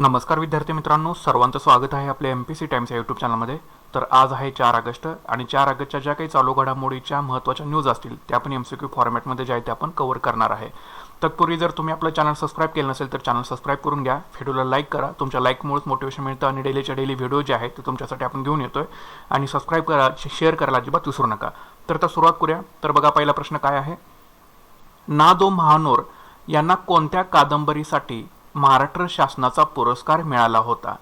नमस्कार विद्यार्थी मित्रांनो, सर्वांचं स्वागत आहे आपल्या MPC टाइम्स या यूट्यूब चॅनलमध्ये। तर आज आहे 4 ऑगस्ट आणि 4 ऑगस्टच्या ज्या काही चालू घडामोडीच्या महत्त्वाच्या न्यूज असतील त्या आपण MCQ फॉर्मॅटमध्ये जे आहे ते आपण कव्हर करणार आहे। तत्पूर्वी जर तुम्ही आपलं चॅनल सबस्क्राइब केलं नसेल तर चॅनल सबस्क्राइब करून घ्या, व्हिडिओला लाईक करा। तुमच्या लाईकमुळेच मोटिवेशन मिळतं आणि डेली व्हिडिओ जे आहेत ते तुमच्यासाठी आपण घेऊन येतोय आणि सबस्क्राइब करा, शेअर करायला अजिबात विसरू नका। तर सुरुवात करूया। तर बघा, पहिला प्रश्न काय आहे, ना. दो महानोर यांना कोणत्या कादंबरीसाठी महाराष्ट्र शासनाचा पुरस्कार मिळाला होता?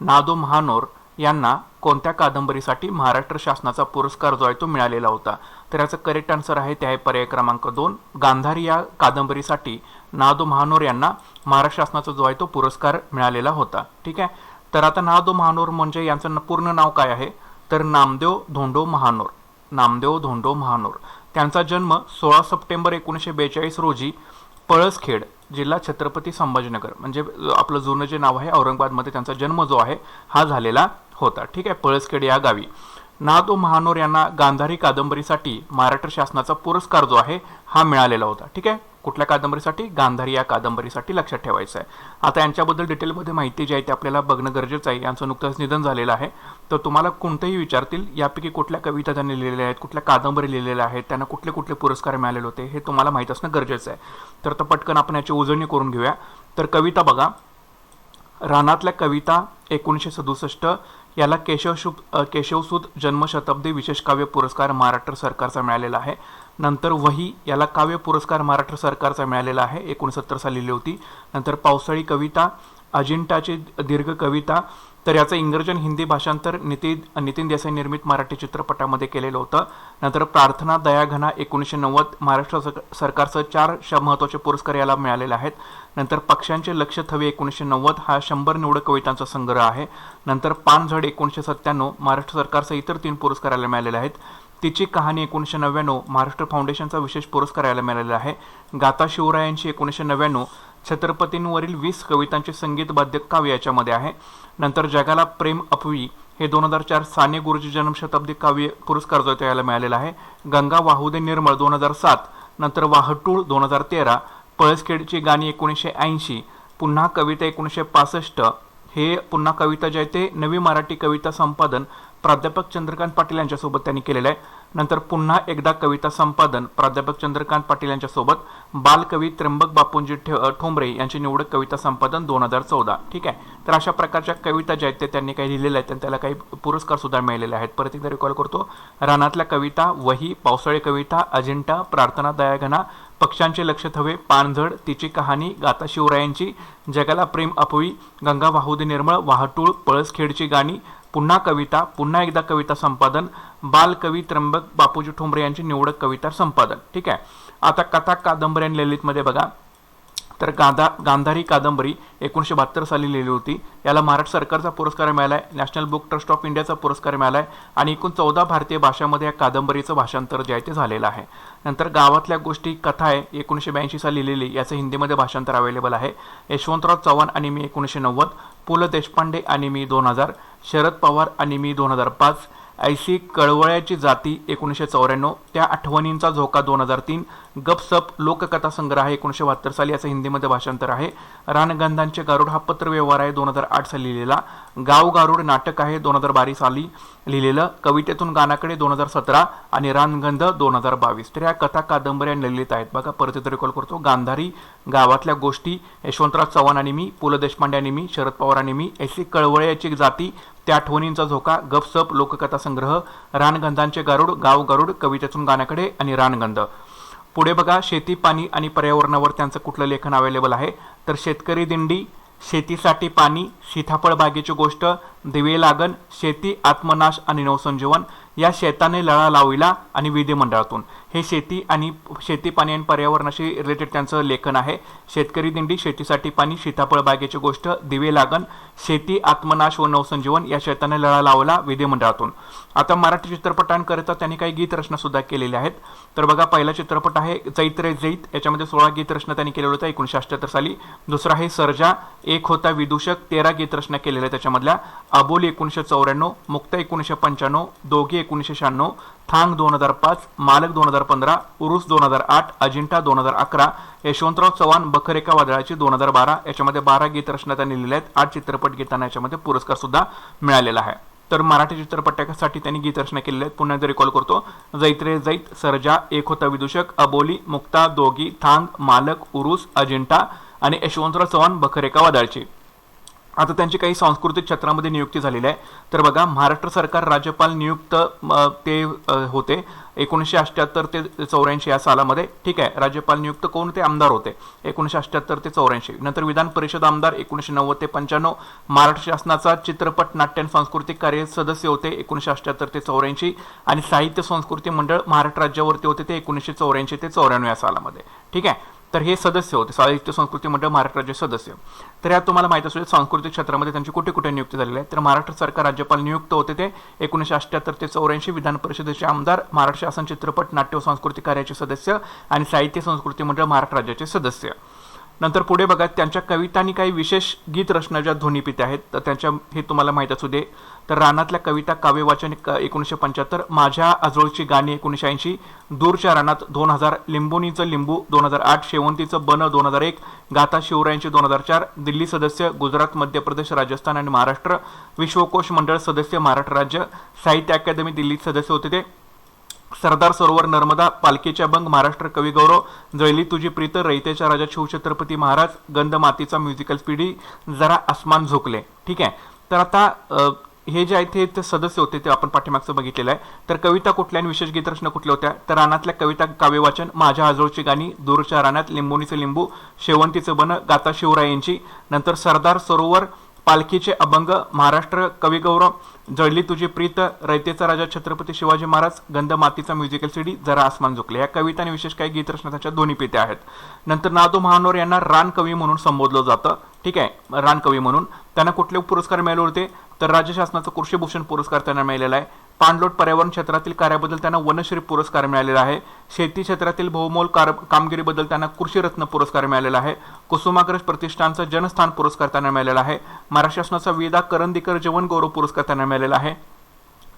ना. दो महानोर यांना कोणत्या कादंबरीसाठी महाराष्ट्र शासनाचा पुरस्कार जो आहे तो मिळालेला होता? तर याचं करेक्ट आन्सर आहे ते आहे पर्याय क्रमांक 2, गांधारी या कादंबरीसाठी ना. दो महानोर यांना महाराष्ट्र शासनाचा जो आहे तो पुरस्कार मिळालेला होता। ठीक आहे। तर आता ना. दो महानोर म्हणजे यांचं पूर्ण नाव काय आहे? तर नामदेव धोंडो महानोर। नामदेव धोंडो महानोर त्यांचा जन्म 16 सप्टेंबर 1942 रोजी पळसखेड, जिल्हा छत्रपती संभाजीनगर, म्हणजे आपलं जुनं जे नाव आहे औरंगाबादमध्ये त्यांचा जन्म जो आहे हा झालेला होता। ठीक आहे, पळसखेड या गावी। ना. दो महानोर यांना गांधारी कादंबरीसाठी महाराष्ट्र शासनाचा पुरस्कार जो आहे हा मिळालेला होता। ठीक आहे, कुठल्या कादंबरीसाठी? गांधारी या कादंबरीसाठी, लक्षात ठेवायचं आहे। आता यांच्याबद्दल डिटेलमध्ये माहिती जी आहे ते आपल्याला बघणं गरजेचं आहे। यांचं नुकतंच निधन झालेलं आहे। तर तुम्हाला कोणतेही विचारतील यापैकी कुठल्या कविता त्यांनी लिहिलेल्या आहेत, कुठल्या कादंबरी लिहिलेल्या आहेत, त्यांना कुठले कुठले पुरस्कार मिळालेले होते हे तुम्हाला माहीत असणं गरजेचं आहे। तर पटकन आपण याची उजळणी करून घेऊया। तर कविता बघा, रानातल्या कविता 1967 याला केशवसूत जन्मशताब्दी विशेष काव्य पुरस्कार महाराष्ट्र सरकारचा मिळालेला आहे। नंतर वही याला काव्य पुरस्कार महाराष्ट्र सरकारचा मिळालेला आहे, 69 साली लिहिली होती। नंतर पावसाळी कविता, अजिंठाची दीर्घ कविता, तर याचं इंग्रजी आणि हिंदी भाषांतर नितीन देसाई निर्मित मराठी चित्रपटामध्ये केलेलं होतं। नंतर प्रार्थना दयाघना 1990 महाराष्ट्र सरकारचं 4 महत्त्वाचे पुरस्कार याला मिळालेले आहेत। नंतर पक्ष्यांचे लक्ष थवे 1990 हा 100 निवडक कवितांचा संग्रह आहे। नंतर पानझड 1997 महाराष्ट्र सरकारचे इतर 3 पुरस्कार याला मिळालेले आहेत। तिची कहाणी 1999 महाराष्ट्र फाउंडेशनचा विशेष पुरस्कार याला मिळालेला आहे। गाथा शिवरायांची 1999 छत्रपतींवरील 20 कवितांचे संगीतबाद्य काव्य याच्यामध्ये आहे। नंतर जगाला प्रेम अपवी हे 2004 साने गुरुजी जन्मशताब्दी काव्य पुरस्कार जो याला मिळालेला आहे। गंगा वाहू दे निर्मळ 2007, नंतर वाहटूळ 2013, पळसखेडची गाणी 1980, पुन्हा कविता 1965 हे पुन्हा कविता जे आहे ते नवी मराठी कविता संपादन प्राध्यापक चंद्रकांत पाटील यांच्यासोबत त्यांनी केलेलं आहे। नंतर पुन्हा एकदा कविता संपादन प्राध्यापक चंद्रकांत पाटील यांच्यासोबत बालकवी त्र्यंबक बापूंजी ठोंबरे यांची निवडक कविता संपादन 2014। ठीक आहे, तर अशा प्रकारच्या कविता ज्या आहेत ते त्यांनी काही लिहिलेल्या आहेत, त्याला काही पुरस्कार सुद्धा मिळालेले आहेत। परत एकदा रिकॉल करतो, रानातल्या कविता, वही, पावसाळी कविता, अजिंठा, प्रार्थना दयाघना, पक्ष्यांचे लक्ष थवे, पानझड, तिची कहाणी, गाथा शिवरायांची, जगाला प्रेम अपवी, गंगा वाहू दे निर्मळ, वाहटूळ, पळसखेडची गाणी, पुन्हा कविता, पुन्हा एकदा कविता संपादन, बालकवी त्र्यंबक बापूजी ठोंबरे यांची निवडक कविता संपादन। ठीक आहे। आता कथा, कादंबरी आणि ललितमध्ये बघा, तर गांधारी कादंबरी 1972 साली लिहिली होती। याला महाराष्ट्र सरकारचा पुरस्कार मिळाला आहे, नॅशनल बुक ट्रस्ट ऑफ इंडियाचा पुरस्कार मिळाला आहे आणि एकूण 14 भारतीय भाषांमध्ये या कादंबरीचं भाषांतर जे आहे ते झालेलं आहे। नंतर गावातल्या गोष्टी कथा आहे, 1982 साली लिहिलेली, याचं हिंदीमध्ये भाषांतर अवेलेबल आहे। यशवंतराव चव्हाण आणि मी 1990, पु ल देशपांडे आणि मी 2000, शरद पवार आणि मी 2005, ऐशी कळवळ्याची जाती 1994, त्या आठवणींचा झोका 2003, गपसप लोककथा संग्रह 1972 साली, याचं हिंदीमध्ये भाषांतर आहे। रानगंधांचे गारुड हा पत्रव्यवहार आहे 2008 साली लिहिलेला। गाव गारुड नाटक आहे 2012 साली लिहिलेलं। कवितेतून गाण्याकडे 2017 आणि रानगंध 2022। तर या कथा, कादंबरी आणि ललित आहेत। बघा, परत एकदा रिकॉल करतो, गांधारी, गावातल्या गोष्टी, यशवंतराव चव्हाण आणि मी, पु ल देशपांडे आणि मी, शरद पवार आणि मी, ऐशी कळवळ्याची जाती, त्या आठवणींचा झोका, गपसप लोककथा संग्रह, रानगंधांचे गारुड, गाव गारुड, कवितेतून गाण्याकडे आणि रानगंध। पुढे बघा, शेती, पाणी आणि पर्यावरणावर त्यांचं कुठलं लेखन अवेलेबल आहे? तर शेतकरी दिंडी, शेतीसाठी पाणी, सीताफळ बागेची गोष्ट, दिवे लागण, शेती, आत्मनाश आणि नवसंजीवन, या शेताने लळा लाविला आणि विधिमंडळातून, हे शेती, पाणी आणि पर्यावरणाशी रिलेटेड त्यांचं लेखन आहे। शेतकरी दिंडी, शेतीसाठी पाणी, सीताफळ बागेची गोष्ट, दिवे लागण, शेती, आत्मनाश व नवसंजीवन, या शेताने लळा लावला विधिमंडळातून। आता मराठी चित्रपटांकरिता त्यांनी काही गीतरचना सुद्धा केलेल्या आहेत। तर बघा, पहिला चित्रपट आहे जैत रे जैत, याच्यामध्ये 16 गीतरचना त्यांनी केलेल्या होत्या 1978 साली। दुसरा आहे सर्जा, एक होता विदूषक, 13 गीतरचना केलेल्या त्याच्यामधल्या। अबोली 1994, मुक्ता 1995, दोघी 1996, थांग 2005, मालक 2015, उरुस 2008, अजिंठा 2011, यशवंतराव चव्हाण बखरेका वादळाची 2012. याच्यामध्ये 12 गीतरचना त्यांनी लिहिल्या आहेत. 8 चित्रपट गीतांना याच्यामध्ये पुरस्कार सुद्धा मिळालेला आहे. तर मराठी चित्रपटासाठी त्यांनी गीतरचना केलेल्या आहेत. पुन्हा एकदा रिकॉल करतो. जैत रे जैत, सर्जा, एक होता विदूषक, अबोली, मुक्ता, दोघी, थांग, मालक, उरुस, अजिंठा आणि यशवंतराव चव्हाण बखरेका वादळाची. आता त्यांची काही सांस्कृतिक क्षेत्रामध्ये नियुक्ती झालेली आहे. तर बघा, महाराष्ट्र सरकार राज्यपाल नियुक्त ते होते 1978 ते 84 या सालामध्ये. ठीक आहे, राज्यपाल नियुक्त कोण ते आमदार होते 1978 ते 84. नंतर विधान परिषद आमदार 1990 ते 95. महाराष्ट्र शासनाचा चित्रपट नाट्य आणि सांस्कृतिक कार्य सदस्य होते 1978 ते 84. आणि साहित्य संस्कृती मंडळ महाराष्ट्र राज्यावरती होते ते 1984 ते 94 या सालामध्ये. ठीक आहे, तर हे सदस्य होते साहित्य संस्कृती मंडळ महाराष्ट्र राज्य सदस्य. तर यात तुम्हाला माहिती असेल सांस्कृतिक क्षेत्रामध्ये त्यांची कुठे कुठे नियुक्ती झालेली आहे. तर महाराष्ट्र सरकार राज्यपाल नियुक्त होते ते 1978 ते 84. विधान परिषदेचे आमदार, महाराष्ट्र शासन चित्रपट नाट्य व सांस्कृतिक कार्याचे सदस्य आणि साहित्य संस्कृती मंडळ महाराष्ट्र राज्याचे सदस्य. नंतर पुढे बघा, त्यांच्या कविता आणि काही विशेष गीत रचना ज्या ध्वनिपित्या आहेत तर त्यांच्या हे तुम्हाला माहीत असू दे. तर रानातल्या कविता काव्य वाचन 1975, माझ्या आजोळची गाणी 1980, दूरच्या रानात 2000, लिंबोनीचं लिंबू 2008, शेवंतीचं बन 2001, गाथा शिवरायांची 2004, दिल्ली सदस्य, गुजरात, मध्य प्रदेश, राजस्थान आणि महाराष्ट्र, विश्वकोश मंडळ सदस्य महाराष्ट्र राज्य, साहित्य अकादमी दिल्ली सदस्य होते ते, सरदार सरोवर नर्मदा, पालखीचे अभंग महाराष्ट्र कवी गौरव, जळली तुझी प्रीत, रयतेच्या राजा शिवछत्रपती महाराज, गंध मातीचा म्युझिकल स्पीडी, जरा आसमान झोकले. ठीक आहे, तर आता हे जे आहेत ते सदस्य होते ते आपण पाठीमागचं बघितलेलं आहे. तर कविता कुठल्या आणि विशेष गीतरचना कुठल्या होत्या. तर रानातल्या कविता काव्यवाचन, माझ्या आजोळची गाणी, दूरच्या रानात, लिंबोनीचं लिंबू, शेवंतीचं बन, गाथा शिवरायांची. नंतर सरदार सरोवर, पालखीचे अभंग महाराष्ट्र कवी गौरव, जळली तुझी प्रीत, रयतेचा राजा छत्रपती शिवाजी महाराज, गंध मातीचा म्युझिकल सीडी, जरा आसमान झुकले. या कविता आणि विशेष काही गीतरचना त्यांच्या दोन्ही पित्या आहेत. नंतर नादो महानोर यांना रानकवी म्हणून संबोधलं जातं. ठीक आहे, रानकवी म्हणून त्यांना कुठले पुरस्कार मिळाले होते. तर राज्य शासनाचा कृषीभूषण पुरस्कार त्यांना मिळालेला आहे. पाणलोट पर्यावरण क्षेत्रातील कार्याबद्दल त्यांना वनश्री पुरस्कार मिळालेला आहे. शेती क्षेत्रातील बहुमोल कामगिरीबद्दल त्यांना कृषीरत्न पुरस्कार मिळालेला आहे. कुसुमाग्रज प्रतिष्ठानचा जनस्थान पुरस्कार त्यांना मिळालेला आहे. महाराष्ट्र शासनाचा वेदा करंदीकर जीवन गौरव पुरस्कार त्यांना मिळालेला आहे.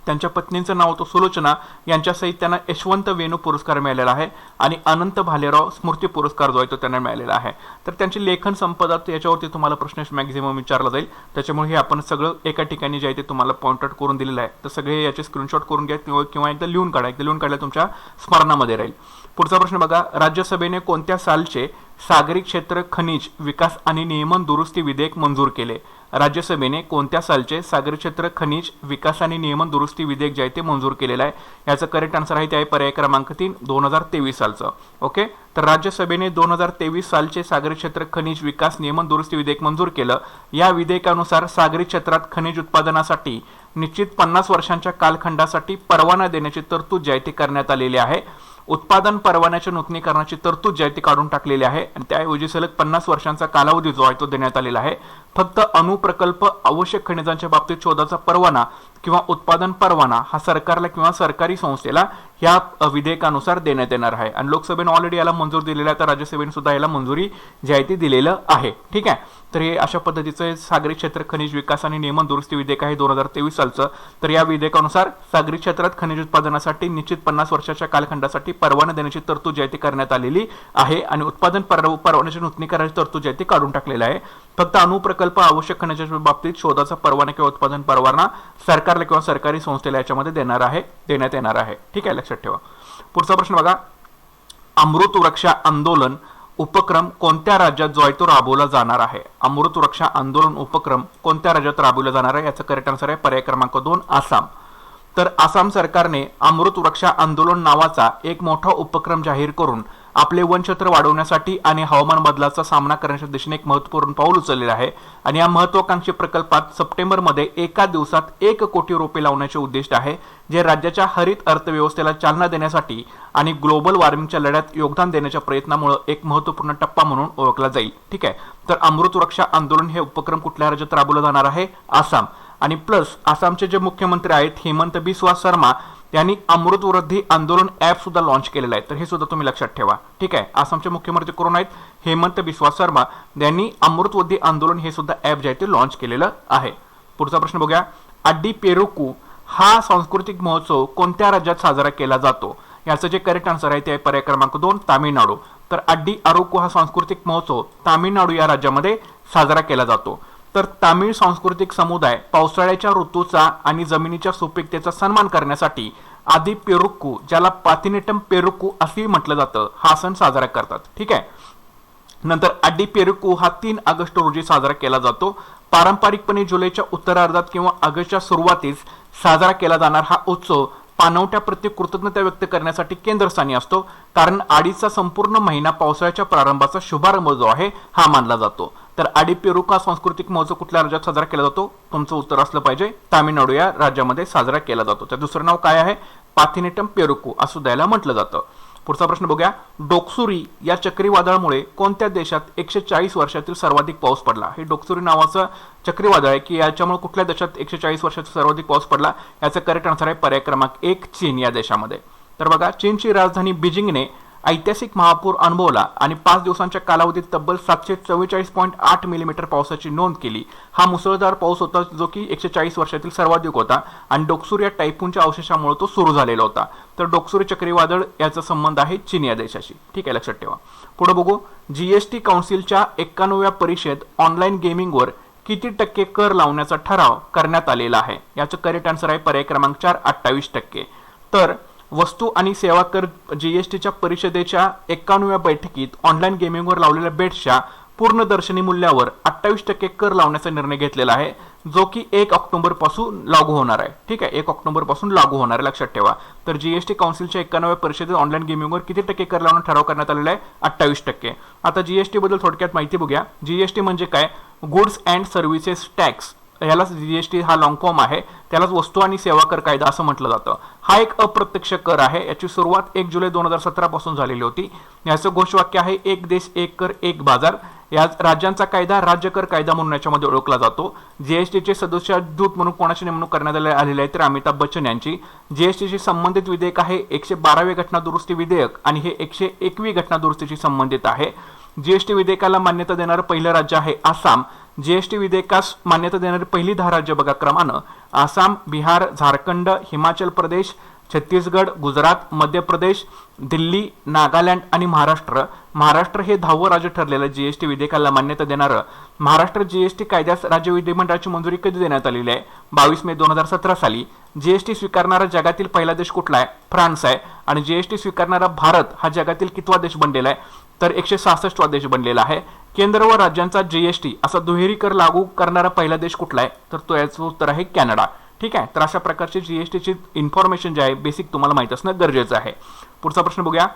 त्यांच्या पत्नींचं नाव होतं सुलोचना, यांच्यासहित त्यांना यशवंत वेणू पुरस्कार मिळालेला आहे. आणि अनंत भालेराव स्मृती पुरस्कार जो आहे तो त्यांना मिळालेला आहे. तर त्यांची लेखन संपदा याच्यावरती तुम्हाला प्रश्न मॅक्झिमम विचारला जाईल. त्याच्यामुळे हे आपण सगळं एका ठिकाणी जे आहे ते तुम्हाला पॉइंट आउट करून दिलेलं आहे. तर सगळे याचे स्क्रीनशॉट करून घ्या किंवा एकदा लिहून काढा. एकदा लिहून काढल्या तुमच्या स्मरणामध्ये राहील. पुढचा प्रश्न बघा, राज्यसभेने कोणत्या सालचे सागरी क्षेत्र खनिज विकास आणि नियमन दुरुस्ती विधेयक मंजूर केले. राज्यसभेने कोणत्या सालचे सागरी क्षेत्र खनिज विकास आणि नियमन दुरुस्ती विधेयक जे आहे ते मंजूर केलेलं आहे. याचं करेक्ट आन्सर आहे ते आहे पर्याय क्रमांक 3 2023 सालचं. ओके, तर राज्यसभेने 2023 सालचे सागरी क्षेत्र खनिज विकास नियमन दुरुस्ती विधेयक मंजूर केलं. या विधेयकानुसार सागरी क्षेत्रात खनिज उत्पादनासाठी निश्चित 50 वर्षांच्या कालखंडासाठी परवाना देण्याची तरतूद जी आहे ती करण्यात आलेली आहे. उत्पादन परवान्याच्या नूतनीकरणाची तरतूद जी आहे ती काढून टाकलेली आहे आणि त्याऐवजी सलग 50 वर्षांचा कालावधी जो आहे तो देण्यात आलेला आहे. फक्त अणुप्रकल्प, आवश्यक खनिजांच्या बाबतीत शोधाचा परवाना किंवा उत्पादन परवाना हा सरकारला किंवा सरकारी संस्थेला या विधेयकानुसार देण्यात येणार आहे. आणि लोकसभेने ऑलरेडी याला मंजूर दिलेला आहे, तर राज्यसभेने सुद्धा याला मंजुरी जी आहे ती दिलेलं आहे. ठीक आहे, तर हे अशा पद्धतीचं सागरी क्षेत्र खनिज विकास आणि नियमन दुरुस्ती विधेयक आहे 2023 सालचं. तर या विधेयकानुसार सागरी क्षेत्रात खनिज उत्पादनासाठी निश्चित 50 वर्षाच्या कालखंडासाठी परवाना देण्याची तरतूद जी आहे ती करण्यात आलेली आहे. आणि उत्पादन परवान्याची नूतनीकरणाची तरतूद जी आहे ती काढून टाकलेली आहे. फक्त अणुप्रकल्प, आवश्यक खनिजाच्या बाबतीत शोधाचा परवाना किंवा उत्पादन परवाना सरकारला किंवा सरकारी संस्थेला याच्यामध्ये देण्यात येणार आहे. ठीक आहे, लक्षात ठेवा. पुढचा प्रश्न बघा, अमृत वृक्षा आंदोलन उपक्रम कोणत्या राज्यात जो आहे तो राबवला जाणार आहे. अमृत वृक्षा आंदोलन उपक्रम कोणत्या राज्यात राबवला जाणार आहे. याचं करेक्ट आन्सर आहे पर्याय क्रमांक 2 आसाम. तर आसाम सरकारने अमृत वृक्षा आंदोलन नावाचा एक मोठा उपक्रम जाहीर करून आपले वनक्षेत्र वाढवण्यासाठी आणि हवामान बदलाचा सामना करण्याच्या दिशेने एक महत्त्वपूर्ण पाऊल उचललेलं आहे. आणि या महत्त्वाकांक्षी प्रकल्पात सप्टेंबरमध्ये एका दिवसात 1 कोटी रोपे लावण्याचे उद्दिष्ट आहे, जे राज्याच्या हरित अर्थव्यवस्थेला चालना देण्यासाठी आणि ग्लोबल वॉर्मिंगच्या लढ्यात योगदान देण्याच्या प्रयत्नामुळे एक महत्त्वपूर्ण टप्पा म्हणून ओळखला जाईल. ठीक आहे, तर अमृत वृक्षा आंदोलन हे उपक्रम कुठल्या राज्यात राबवलं जाणार आहे. आसाम. आणि प्लस आसामचे जे मुख्यमंत्री आहेत हेमंत बिस्वा शर्मा यांनी अमृत वृद्धी आंदोलन ऍप सुद्धा लॉन्च केलेलं आहे. तर हे सुद्धा तुम्ही लक्षात ठेवा. ठीक आहे, आसामचे मुख्यमंत्री कोण आहेत. हेमंत बिस्वा शर्मा यांनी अमृत वृद्धी आंदोलन हे सुद्धा ऍप जे आहे ते लॉन्च केलेलं आहे. पुढचा प्रश्न बघूया. अड्डी पेरुकू हा सांस्कृतिक महोत्सव कोणत्या राज्यात साजरा केला जातो? याचं जे करेक्ट आन्सर आहे ते आहे पर्याय क्रमांक 2 तामिळनाडू. तर अड्डी अरुकू हा सांस्कृतिक महोत्सव तामिळनाडू या राज्यामध्ये साजरा केला जातो. तर तामिळ सांस्कृतिक समुदाय पावसाळ्याच्या ऋतूचा आणि जमिनीच्या सुपीकतेचा सन्मान करण्यासाठी आदी पेरुक्कू, ज्याला पाथिनेटम पेरुक्कू असेही म्हटलं जातं, हा सण साजरा करतात. ठीक आहे. नंतर अड्डी पेरुक्कू हा 3 ऑगस्ट रोजी साजरा केला जातो. पारंपरिकपणे जुलैच्या उत्तरार्धात किंवा ऑगस्टच्या सुरुवातीस साजरा केला जाणार हा उत्सव पाणवठ्याप्रती कृतज्ञता व्यक्त करण्यासाठी केंद्रस्थानी असतो, कारण आडीचा संपूर्ण महिना पावसाळ्याच्या प्रारंभाचा शुभारंभ जो आहे हा मानला जातो. तर आडी पेरुका सांस्कृतिक महोत्सव कुठल्या राज्यात साजरा केला जातो? तुमचं उत्तर असलं पाहिजे तामिळनाडू या राज्यामध्ये साजरा केला जातो. तर दुसरं नाव काय आहे? पाथिनेटम पेरुकू असं द्यायला म्हटलं जातं. पुढचा प्रश्न बघूया. डोक्सुरी या चक्रीवादळामुळे कोणत्या देशात 140 वर्षातील सर्वाधिक पाऊस पडला? हे डोक्सुरी नावाचं चक्रीवादळ आहे की याच्यामुळे कुठल्या देशात 140 वर्षातील सर्वाधिक पाऊस पडला? याचं करेक्ट आन्सर आहे पर्याय क्रमांक 1 चीन या देशामध्ये. तर बघा, चीनची राजधानी बीजिंगने ऐतिहासिक महापूर अनुभवला आणि 5 दिवसांच्या कालावधीत तब्बल 744.8 मिलीमीटर पावसाची नोंद केली. हा मुसळधार पाऊस होता जो की 140 वर्षातील सर्वाधिक होता आणि डोक्सुरी या टायफूनच्या अवशेषामुळे तो सुरू झालेला होता. तर डोक्सुरी चक्रीवादळ याचा संबंध आहे चीन या देशाशी. ठीक आहे, लक्षात ठेवा. पुढे बघू. जीएसटी काउन्सिलच्या 91व्या परिषद ऑनलाईन गेमिंगवर किती टक्के कर लावण्याचा ठराव करण्यात आलेला आहे? याचं करेक्ट आन्सर आहे पर्याय क्रमांक 4 28%. तर वस्तू आणि सेवा कर जीएसटीच्या परिषदेच्या 91व्या बैठकीत ऑनलाईन गेमिंगवर लावलेल्या बेट्सच्या पूर्णदर्शनी मूल्यावर 28% कर लावण्याचा निर्णय घेतलेला आहे, जो की 1 ऑक्टोबर पासून लागू होणार आहे. ठीक आहे, 1 ऑक्टोबर पासून लागू होणार आहे, लक्षात ठेवा. तर जीएसटी काउन्सिलच्या 91व्या परिषदेत ऑनलाईन गेमिंगवर किती टक्के कर लावण्याचा ठराव करण्यात आलेला आहे? 28%. आता जीएसटी बद्दल थोडक्यात माहिती बघूया. जीएसटी म्हणजे काय? Goods and services tax. यालाच जीएसटी हा लॉंग फॉर्म आहे. त्यालाच वस्तू आणि सेवा कर कायदा असं म्हटलं जातं. हा एक अप्रत्यक्ष कर आहे. याची सुरुवात 1 जुलै 2017 पासून झालेली होती. याचं घोषवाक्य आहे एक देश एक कर एक बाजार. या राज्यांचा कायदा राज्य कर कायदा म्हणून याच्यामध्ये ओळखला जातो. जीएसटीचे सदस्य दूत म्हणून कोणाची नेमणूक करण्यात आलेली आहे? तर अमिताभ बच्चन यांची. जीएसटीशी संबंधित विधेयक आहे 112वे घटना दुरुस्ती विधेयक आणि हे 101वी घटना दुरुस्तीशी संबंधित आहे. जीएसटी विधेयकाला मान्यता देणारं पहिलं राज्य आहे आसाम. जीएसटी विधेयकास मान्यता देणारी पहिली 10 राज्य बघा क्रमानं: आसाम, बिहार, झारखंड, हिमाचल प्रदेश, छत्तीसगड, गुजरात, मध्य प्रदेश, दिल्ली, नागालँड आणि महाराष्ट्र. महाराष्ट्र हे 10वं राज्य ठरलेलं जीएसटी विधेयकाला मान्यता देणारं. महाराष्ट्र जीएसटी कायद्यास राज्य विधिमंडळाची मंजुरी कधी देण्यात आलेली आहे? 22 मे 2017 साली. जीएसटी स्वीकारणारा जगातील पहिला देश कुठला आहे? फ्रान्स आहे. आणि जीएसटी स्वीकारणारा भारत हा जगातील कितवा देश बनलेला आहे? तर 166वा देश बनलेला आहे. केंद्र व राज्यांचा जीएसटी असा दुहेरी कर लागू करणारा पहिला देश कुठला आहे? तर तो याचं उत्तर आहे कॅनडा. ठीक आहे. तर अशा प्रकारची जीएसटीची इन्फॉर्मेशन जे आहे बेसिक तुम्हाला माहित असणं गरजेचं आहे. पुढचा प्रश्न बघूया.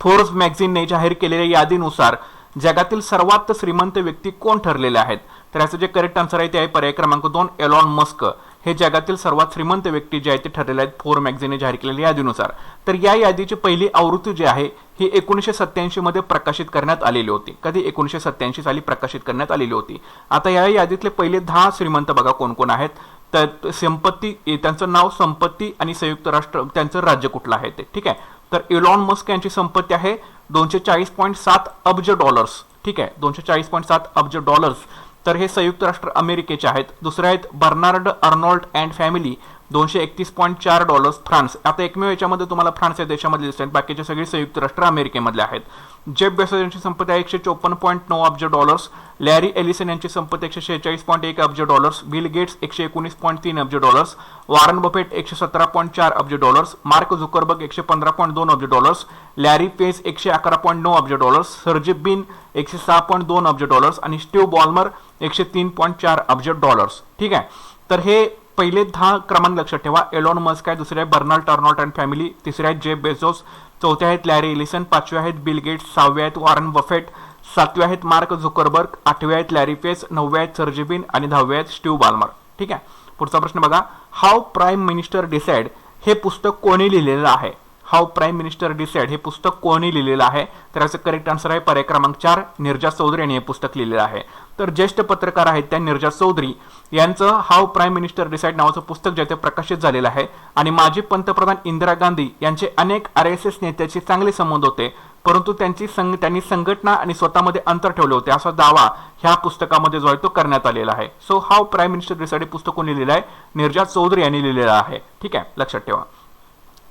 फोर्ब्स मॅगझिनने जाहीर केलेल्या यादीनुसार जगातील सर्वात श्रीमंत व्यक्ती कोण ठरलेले आहेत? तर याचं जे करेक्ट आन्सर आहे ते आहे पर्याय क्रमांक 2 एलॉन मस्क. हे जगातील सर्वात श्रीमंत व्यक्ती जे आहेत ते ठरलेले आहेत फोर्ब्स मॅगझिनने जाहीर केलेल्या यादीनुसार. तर या यादीची पहिली आवृत्ती जी आहे ही 1987 मध्ये प्रकाशित करण्यात आलेली होती. कधी? 1987 साली प्रकाशित करण्यात आलेली होती. आता या यादीतले पहिले 10 श्रीमंत बघा कोण कोण आहेत. तर संपत्ती, त्यांचं नाव, संपत्ती आणि संयुक्त राष्ट्र त्यांचं राज्य कुठलं आहे ते. ठीक आहे. तर एलॉन मस्क यांची संपत्ती आहे 240.7 अब्ज डॉलर्स. ठीक आहे, 240.7 अब्ज डॉलर्स. तर हे संयुक्त राष्ट्र अमेरिकेचे आहेत. दुसरे आहेत Bernard Arnault and family, 231.4 dollars, France. आता एकमेव याच्यामध्ये तुम्हाला फ्रान्स या देशामध्ये दिसत आहेत, बाकीचे सगळे संयुक्त राष्ट्र अमेरिकेमधले आहेत. जेफ बेझोस यांची संपत्ती आहे 154.9 अब्ज डॉलर्स. लॅरी एलिसन यांची संपत्ती 146.1 अब्ज डॉलर्स. बिल गेट्स 119.3 अब्ज डॉलर्स. वॉरन बफेट 117.4 अब्ज डॉलर्स. मार्क झुकरबर्ग 115.2 अब्ज डॉलर्स. लॅरी पेज 111.9 अब्ज डॉलर्स. सर्जी बिन 106.2 अब्ज डॉलर्स आणि स्टीव्ह बॉल्मर 103.4 अब्ज डॉलर्स. ठीक आहे. तर हे पहिले 10 क्रमांक लक्षात ठेवा. एलॉन मस्क आहे, दुसरे आहे बर्नार्ड अर्नोल्ड अँड फॅमिली, तिसरे आहेत जेफ बेझोस, चौथे आहेत लॅरी एलिसन, 5वे आहेत बिल गेट्स, 6वे आहेत वॉरन बफेट, 7वे आहेत मार्क झुकरबर्ग, 8वे आहेत लॅरी पेज, 9वे आहेत सर्जी बिन आणि 10वे आहेत स्टीव्ह बॉल्मर. ठीक आहे. पुढचा प्रश्न बघा. हाऊ प्राईम मिनिस्टर डिसाइड हे पुस्तक कोणी लिहिलेलं आहे? हाऊ प्राईम मिनिस्टर डिसाइड हे पुस्तक कोणी लिहिलेलं आहे? तर याचं करेक्ट आन्सर आहे पर्याय क्रमांक 4 निर्जा चौधरी यांनी हे पुस्तक लिहिलेलं आहे. तर ज्येष्ठ पत्रकार आहेत त्या निर्जा चौधरी यांचं हाऊ प्राईम मिनिस्टर डिसाइड नावाचं पुस्तक जे ते प्रकाशित झालेलं आहे. आणि माजी पंतप्रधान इंदिरा गांधी यांचे अनेक RSS नेत्याचे चांगले संबंध होते, परंतु त्यांनी संघटना आणि स्वतःमध्ये अंतर ठेवले होते असा दावा ह्या पुस्तकामध्ये जो आहे तो करण्यात आलेला आहे. So how prime minister decided पुस्तक कोणी लिहिलं आहे? निर्जा चौधरी यांनी लिहिलेलं आहे. ठीक आहे, लक्षात ठेवा.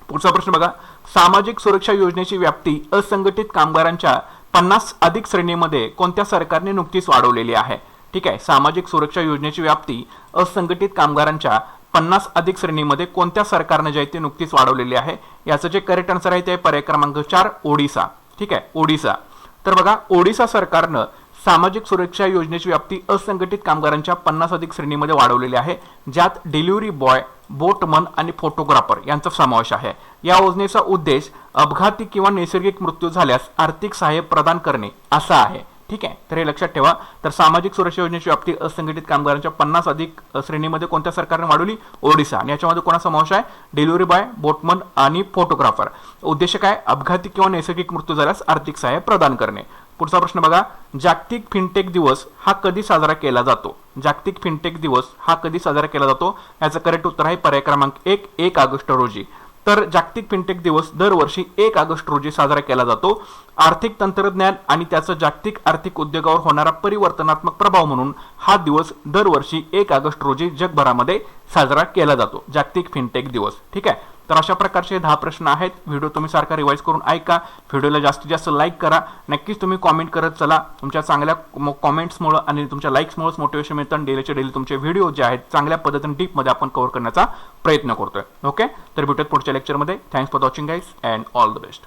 पुढचा प्रश्न बघा. सामाजिक सुरक्षा योजनेची व्याप्ती असंघटित कामगारांच्या 50 अधिक श्रेणीमध्ये कोणत्या सरकारने नुकतीच वाढवलेली आहे? ठीक आहे, सामाजिक सुरक्षा योजनेची व्याप्ती असंघटित कामगारांच्या 50 अधिक श्रेणीमध्ये कोणत्या सरकारने जे आहे ते नुकतीच वाढवलेली आहे? याचं जे करेक्ट आन्सर आहे ते पर्याय क्रमांक 4 ओडिसा. ठीक आहे, ओडिसा. तर बघा, ओडिसा सरकारनं सामाजिक सुरक्षा योजनेची व्याप्ती असंघटित कामगारांच्या 50 अधिक श्रेणीमध्ये वाढवलेली आहे, ज्यात डिलिव्हरी बॉय, बोटमन आणि फोटोग्राफर यांचा समावेश आहे. या योजनेचा उद्देश अपघाती किंवा नैसर्गिक मृत्यू झाल्यास आर्थिक सहाय्य प्रदान करणे असा आहे. ठीक आहे, तर हे लक्षात ठेवा. तर सामाजिक सुरक्षा योजनेची व्याप्ती असंघटित कामगारांच्या 50 अधिक श्रेणीमध्ये कोणत्या सरकारने वाढवली? ओडिसा. आणि याच्यामध्ये कोणा समावेश आहे? डिलिव्हरी बॉय, बोटमन आणि फोटोग्राफर. उद्देश काय? अपघाती किंवा नैसर्गिक मृत्यू झाल्यास आर्थिक सहाय्य प्रदान करणे. पुढचा प्रश्न बघा. जागतिक फिनटेक दिवस हा कधी साजरा केला जातो? जागतिक फिनटेक दिवस हा कधी साजरा केला जातो? याचं करेक्ट उत्तर आहे पर्याय क्रमांक 1 ऑगस्ट रोजी. तर जागतिक फिनटेक दिवस दरवर्षी 1 ऑगस्ट रोजी साजरा केला जातो. आर्थिक तंत्रज्ञान आणि त्याचा जागतिक आर्थिक उद्योगावर होणारा परिवर्तनात्मक प्रभाव म्हणून हा दिवस दरवर्षी 1 ऑगस्ट रोजी जगभरामध्ये साजरा केला जातो, जागतिक फिनटेक दिवस. ठीक आहे, तर अशा प्रकारचे 10 प्रश्न आहेत. व्हिडिओ तुम्ही सारखा रिवाइज करून ऐका. व्हिडिओला जास्तीत जास्त लाईक करा. नक्कीच तुम्ही कॉमेंट करत चला. तुमच्या चांगल्या कॉमेंट्समुळे आणि तुमच्या लाईक्समुळेच मोटिवेशन मिळतं. डेलीचे डेली तुमचे व्हिडिओ जे आहेत चांगल्या पद्धतीने डीपमध्ये आपण कव्हर करण्याचा प्रयत्न करतोय. ओके, तर भेटूयात पुढच्या लेक्चरमध्ये. Thanks for watching guys and all the best.